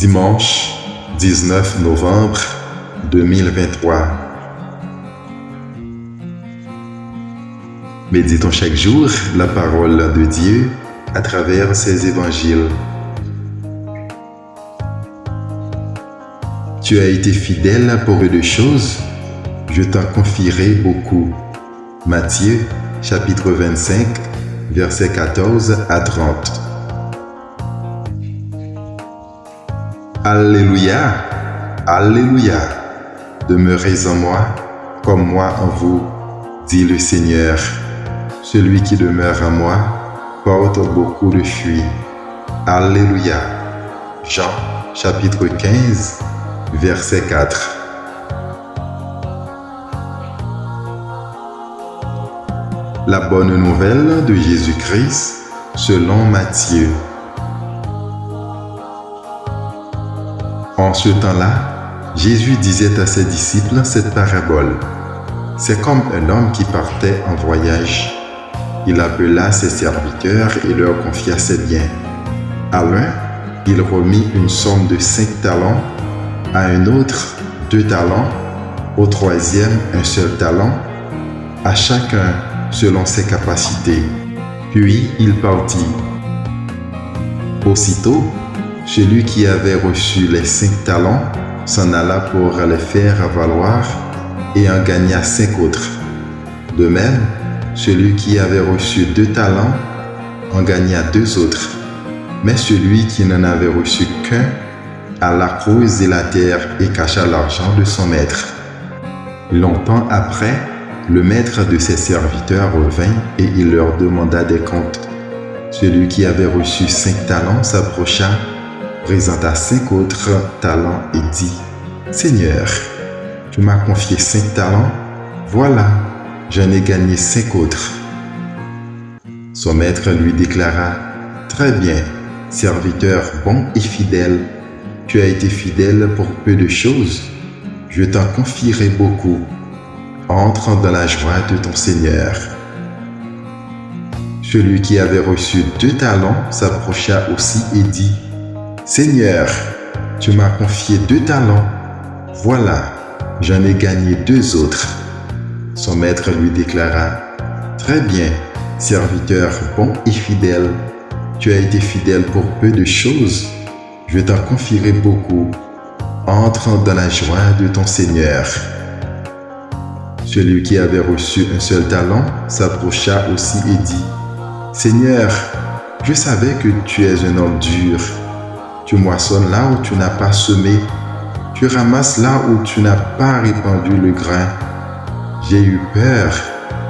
Dimanche 19 novembre 2023. Méditons chaque jour la parole de Dieu à travers ses évangiles. Tu as été fidèle pour peu de choses, je t'en confierai beaucoup. Matthieu chapitre 25, versets 14 à 30. Alléluia, Alléluia, demeurez en moi, comme moi en vous, dit le Seigneur. Celui qui demeure en moi porte beaucoup de fruits. Alléluia. Jean chapitre 15, verset 4. La bonne nouvelle de Jésus-Christ selon Matthieu. En ce temps-là, Jésus disait à ses disciples cette parabole. C'est comme un homme qui partait en voyage. Il appela ses serviteurs et leur confia ses biens. À l'un, il remit une somme de 5 talents, à un autre 2 talents, au troisième un seul talent, à chacun selon ses capacités. Puis il partit. Aussitôt, celui qui avait reçu les 5 talents s'en alla pour les faire valoir et en gagna 5 autres. De même, celui qui avait reçu 2 talents en gagna 2 autres. Mais celui qui n'en avait reçu qu'un alla creuser la terre et cacha l'argent de son maître. Longtemps après, le maître de ses serviteurs revint et il leur demanda des comptes. Celui qui avait reçu 5 talents s'approcha, présenta 5 autres talents et dit : « Seigneur, tu m'as confié 5 talents, voilà, j'en ai gagné 5 autres. » Son maître lui déclara : « Très bien, serviteur bon et fidèle, tu as été fidèle pour peu de choses, je t'en confierai beaucoup. Entre dans la joie de ton Seigneur. » Celui qui avait reçu 2 talents s'approcha aussi et dit : « Seigneur, tu m'as confié 2 talents, voilà, j'en ai gagné 2 autres. » Son maître lui déclara : « Très bien, serviteur bon et fidèle, tu as été fidèle pour peu de choses, je t'en confierai beaucoup. Entre dans la joie de ton Seigneur. » Celui qui avait reçu un seul talent s'approcha aussi et dit : « Seigneur, je savais que tu es un homme dur. Tu moissonnes là où tu n'as pas semé, tu ramasses là où tu n'as pas répandu le grain. J'ai eu peur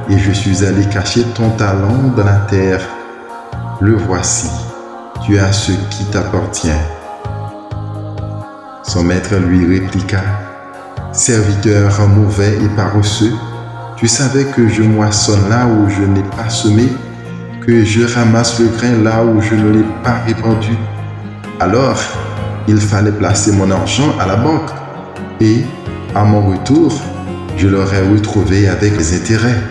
et je suis allé cacher ton talent dans la terre. Le voici, tu as ce qui t'appartient. » Son maître lui répliqua : « Serviteur mauvais et paresseux, tu savais que je moissonne là où je n'ai pas semé, que je ramasse le grain là où je ne l'ai pas répandu. Alors, il fallait placer mon argent à la banque, et, à mon retour, je l'aurais retrouvé avec les intérêts.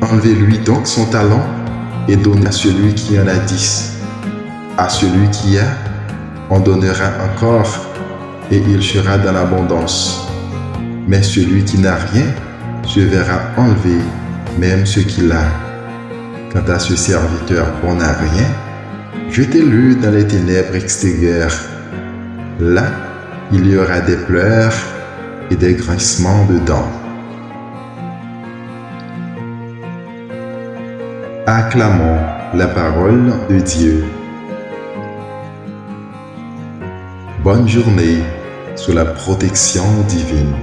Enlevez-lui donc son talent et donnez à celui qui en a 10. À celui qui a, on donnera encore, et il sera dans l'abondance. Mais celui qui n'a rien se verra enlever même ce qu'il a. Quant à ce serviteur qu'on n'a rien, jetez-le dans les ténèbres extérieures. Là, il y aura des pleurs et des grincements de dents. » Acclamons la parole de Dieu. Bonne journée sous la protection divine.